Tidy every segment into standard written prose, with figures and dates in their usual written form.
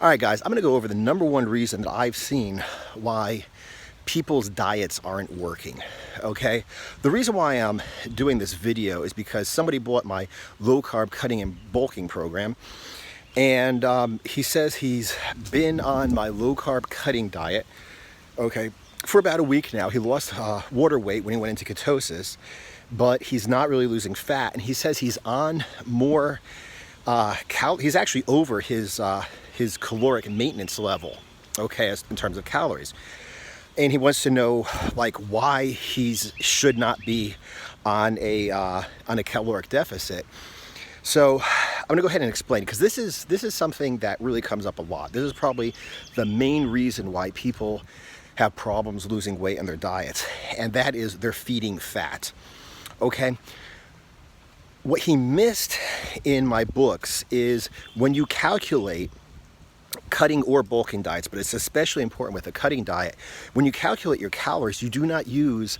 All right, guys, I'm going to go over the number one reason that I've seen why people's diets aren't working, okay? The reason why I'm doing this video is because somebody bought my low-carb cutting and bulking program, and he says he's been on my low-carb cutting diet, okay, for about a week now. He lost water weight when he went into ketosis, but he's not really losing fat, and he says he's on more he's actually over his caloric maintenance level, okay, in terms of calories. And he wants to know, like, why he should not be on a caloric deficit. So I'm gonna go ahead and explain, because this is something that really comes up a lot. This is probably the main reason why people have problems losing weight on their diets, and that is they're feeding fat, okay? What he missed in my books is when you calculate cutting or bulking diets, but it's especially important with a cutting diet, when you calculate your calories, you do not use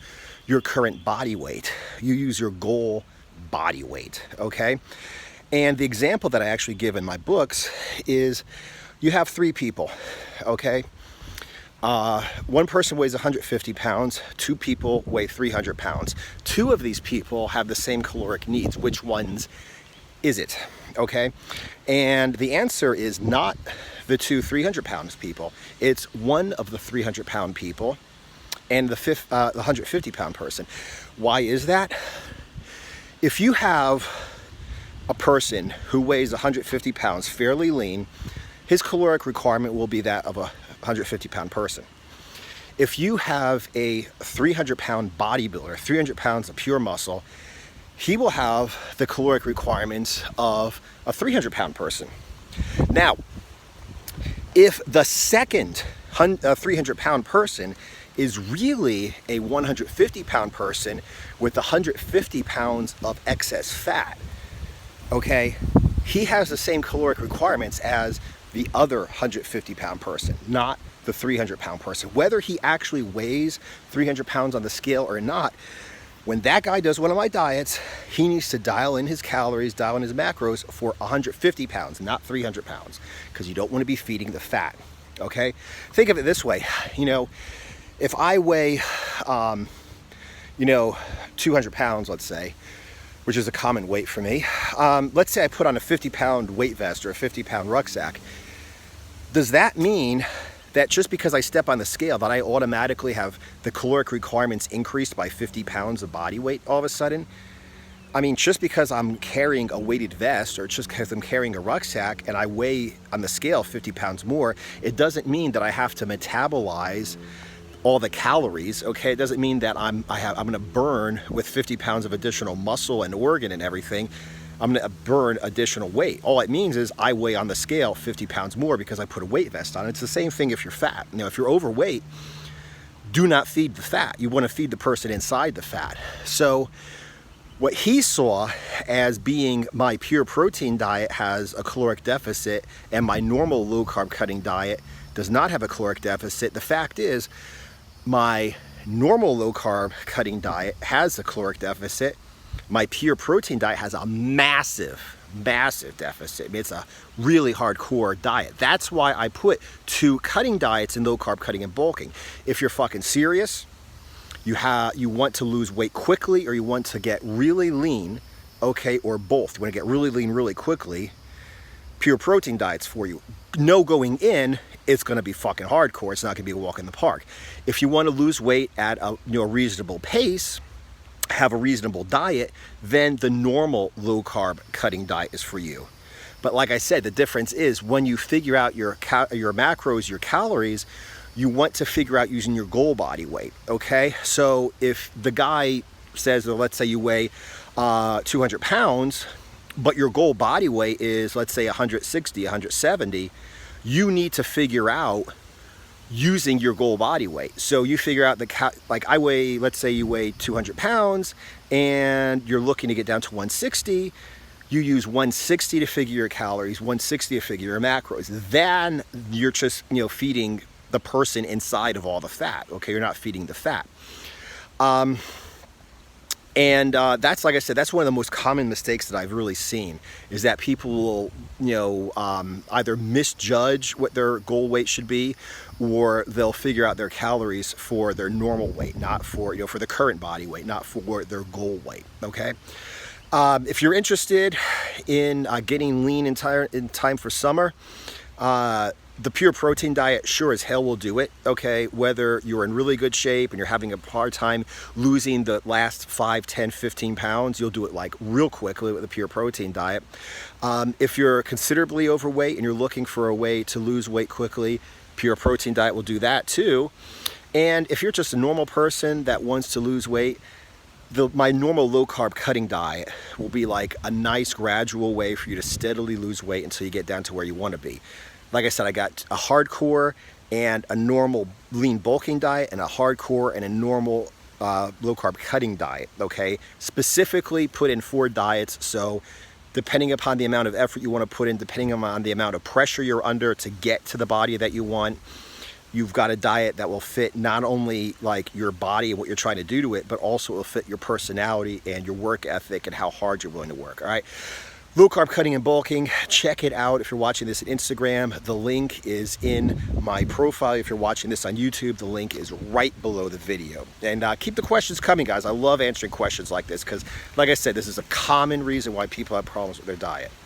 your current body weight. You use your goal body weight, okay? And the example that I actually give in my books is you have three people, okay? One person weighs 150 pounds, two people weigh 300 pounds. Two of these people have the same caloric needs. Which ones is it? Okay? And the answer is not the two 300 pounds people. It's one of the 300 pound people and the 150 pound person. Why is that? If you have a person who weighs 150 pounds, fairly lean, his caloric requirement will be that of a 150 pound person. If you have a 300 pound bodybuilder, 300 pounds of pure muscle, he will have the caloric requirements of a 300 pound person. Now, if the second 300 pound person is really a 150 pound person with 150 pounds of excess fat, okay, he has the same caloric requirements as the other 150 pound person, not the 300 pound person. Whether he actually weighs 300 pounds on the scale or not, when that guy does one of my diets, he needs to dial in his calories, dial in his macros for 150 pounds, not 300 pounds, because you don't want to be feeding the fat, okay? Think of it this way, you know, if I weigh, 200 pounds, let's say, which is a common weight for me. Let's say I put on a 50 pound weight vest or a 50 pound rucksack. Does that mean that just because I step on the scale that I automatically have the caloric requirements increased by 50 pounds of body weight all of a sudden? I mean, just because I'm carrying a weighted vest or just because I'm carrying a rucksack and I weigh on the scale 50 pounds more, it doesn't mean that I have to metabolize all the calories, okay? It doesn't mean that I'm gonna burn with 50 pounds of additional muscle and organ and everything. I'm gonna burn additional weight. All it means is I weigh on the scale 50 pounds more because I put a weight vest on. It's the same thing if you're fat. You know, if you're overweight, do not feed the fat. You wanna feed the person inside the fat. So what he saw as being my pure protein diet has a caloric deficit and my normal low carb cutting diet does not have a caloric deficit, the fact is, my normal low carb cutting diet has a caloric deficit. My pure protein diet has a massive deficit. I mean, it's a really hardcore diet. That's why I put two cutting diets in low carb cutting and bulking. If you're fucking serious, you want to lose weight quickly or you want to get really lean, okay, or both. You want to get really lean really quickly, pure protein diets for you. No going in, it's going to be fucking hardcore. It's not going to be a walk in the park. If you want to lose weight at a reasonable pace, have a reasonable diet, then the normal low carb cutting diet is for you. But like I said, the difference is when you figure out your macros, your calories, you want to figure out using your goal body weight, okay? So if the guy says, well, let's say you weigh 200 pounds, but your goal body weight is, let's say, 160, 170, you need to figure out using your goal body weight. So you figure out like I weigh, let's say you weigh 200 pounds and you're looking to get down to 160, you use 160 to figure your calories, 160 to figure your macros. Then you're just, feeding the person inside of all the fat, okay? You're not feeding the fat. And that's, like I said, that's one of the most common mistakes that I've really seen, is that people will, either misjudge what their goal weight should be, or they'll figure out their calories for their normal weight, not for, for the current body weight, not for their goal weight, okay? If you're interested in getting lean in time for summer, the pure protein diet sure as hell will do it, okay? Whether you're in really good shape and you're having a hard time losing the last 5, 10, 15 pounds, you'll do it like real quickly with the pure protein diet. If you're considerably overweight and you're looking for a way to lose weight quickly, pure protein diet will do that too. And if you're just a normal person that wants to lose weight, my normal low carb cutting diet will be like a nice gradual way for you to steadily lose weight until you get down to where you want to be. Like I said, I got a hardcore and a normal lean bulking diet, and a hardcore and a normal low carb cutting diet, okay? Specifically put in 4 diets, so depending upon the amount of effort you want to put in, depending on the amount of pressure you're under to get to the body that you want, you've got a diet that will fit not only like your body and what you're trying to do to it, but also will fit your personality and your work ethic and how hard you're willing to work, all right? Low carb cutting and bulking, check it out if you're watching this on Instagram. The link is in my profile. If you're watching this on YouTube, the link is right below the video. And keep the questions coming, guys. I love answering questions like this because, like I said, this is a common reason why people have problems with their diet.